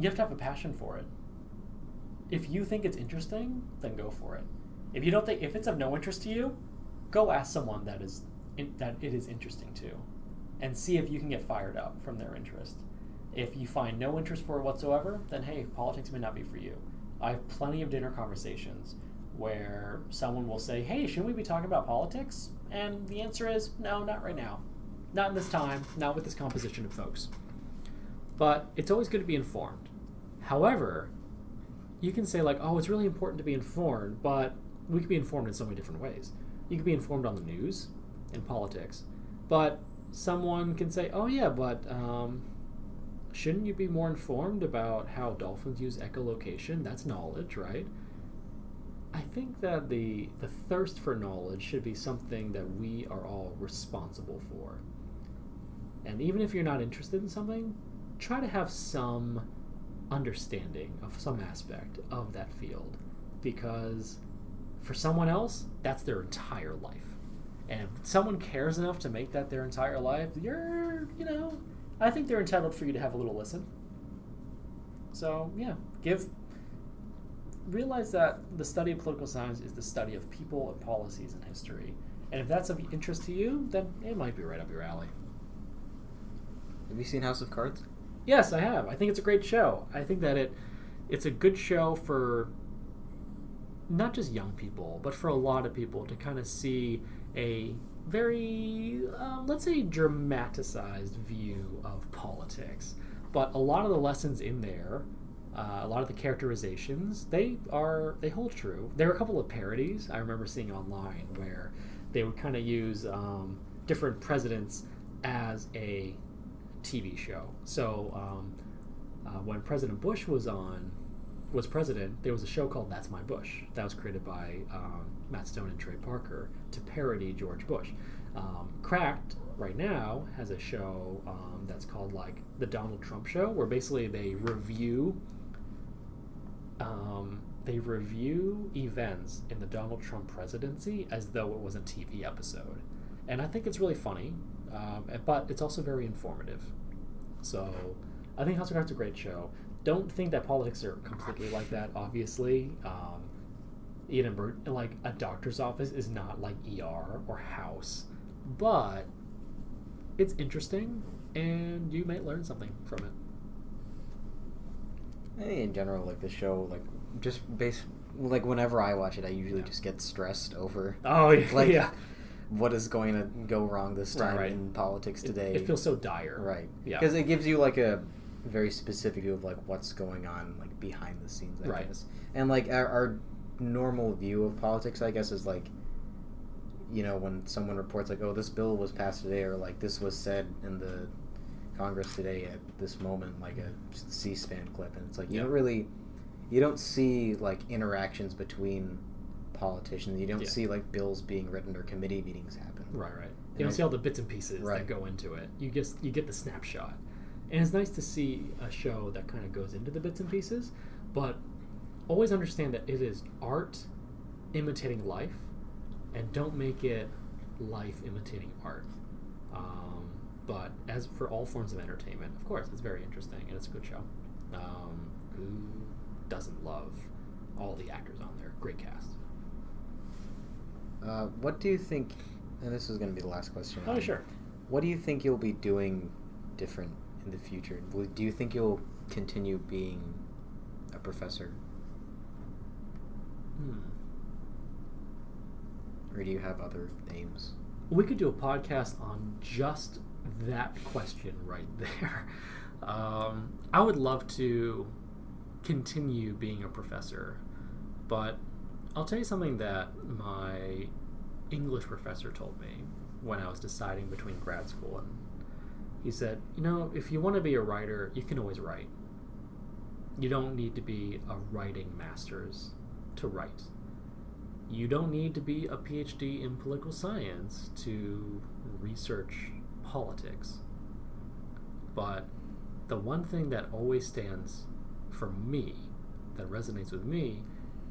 Speaker 2: You have to have a passion for it. If you think it's interesting, then go for it. If you don't think, if it's of no interest to you, go ask someone that is that it is interesting to, and see if you can get fired up from their interest. If you find no interest for it whatsoever, then hey, politics may not be for you. I have plenty of dinner conversations where someone will say, hey, shouldn't we be talking about politics? And the answer is, no, not right now. Not in this time, not with this composition of folks. But it's always good to be informed. However, you can say like, oh, it's really important to be informed, but we could be informed in so many different ways. You could be informed on the news, in politics, but someone can say, oh yeah, but shouldn't you be more informed about how dolphins use echolocation? That's knowledge, right? I think that the thirst for knowledge should be something that we are all responsible for. And even if you're not interested in something, try to have some understanding of some aspect of that field, because for someone else, that's their entire life. And if someone cares enough to make that their entire life, I think they're entitled for you to have a little listen. So, yeah, realize that the study of political science is the study of people and policies and history. And if that's of interest to you, then it might be right up your alley.
Speaker 1: Have you seen House of Cards?
Speaker 2: Yes, I have. I think it's a great show. I think that it's a good show for not just young people, but for a lot of people to kind of see a very, let's say, dramatized view of politics. But a lot of the lessons in there, a lot of the characterizations, they hold true. There are a couple of parodies I remember seeing online where they would kind of use different presidents as a TV show. So when President Bush was president, there was a show called That's My Bush that was created by Matt Stone and Trey Parker to parody George Bush. Cracked right now has a show that's called like the Donald Trump Show, where basically they review events in the Donald Trump presidency as though it was a TV episode. And I think it's really funny, but it's also very informative. So I think House of Cards is a great show. Don't think that politics are completely like that, obviously. Like a doctor's office is not like ER or House, but it's interesting and you might learn something from it.
Speaker 1: I think in general, like the show, like just whenever I watch it, I usually just get stressed over.
Speaker 2: Oh yeah,
Speaker 1: like what is going to go wrong this time in politics today?
Speaker 2: It feels so dire,
Speaker 1: right?
Speaker 2: Yeah,
Speaker 1: because it gives you like a very specific view of like what's going on like behind the scenes, I guess. And like our normal view of politics, I guess, is like, when someone reports like, oh, this bill was passed today, or like this was said in the Congress today at this moment, like a C-SPAN clip, and it's like you don't see like interactions between politicians. You don't see like bills being written or committee meetings happen.
Speaker 2: Right. You don't see all the bits and pieces that go into it. You get the snapshot. And it's nice to see a show that kind of goes into the bits and pieces, but always understand that it is art imitating life, and don't make it life imitating art. But as for all forms of entertainment, of course, it's very interesting, and it's a good show. Who doesn't love all the actors on there? Great cast.
Speaker 1: What do you think, and this is going to be the last question.
Speaker 2: Oh, sure.
Speaker 1: What do you think you'll be doing different in the future? Do you think you'll continue being a professor? Or do you have other aims?
Speaker 2: We could do a podcast on just that question right there. I would love to continue being a professor, but I'll tell you something that my English professor told me when I was deciding between grad school, and he said, if you want to be a writer, you can always write. You don't need to be a writing master's to write. You don't need to be a PhD in political science to research politics. But the one thing that always stands for me, that resonates with me,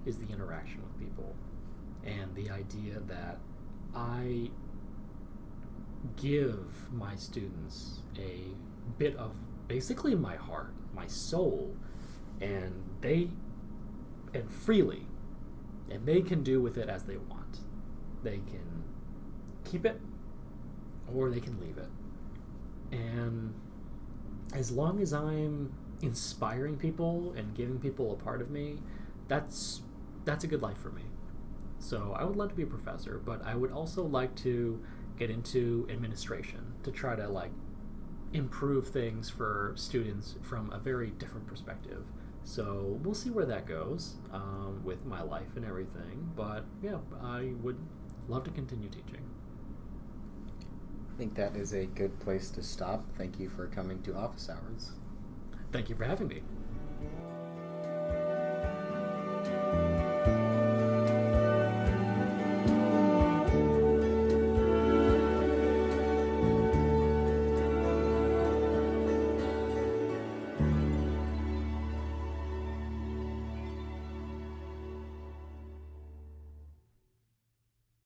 Speaker 2: is the interaction with people. And the idea that I give my students a bit of basically my heart, my soul, and freely, and they can do with it as they want. They can keep it, or they can leave it. And as long as I'm inspiring people and giving people a part of me, that's a good life for me. So I would love to be a professor, but I would also like to get into administration to try to like improve things for students from a very different perspective. So we'll see where that goes with my life and everything. But yeah, I would love to continue teaching.
Speaker 1: I think that is a good place to stop. Thank you for coming to Office Hours.
Speaker 2: Thank you for having me.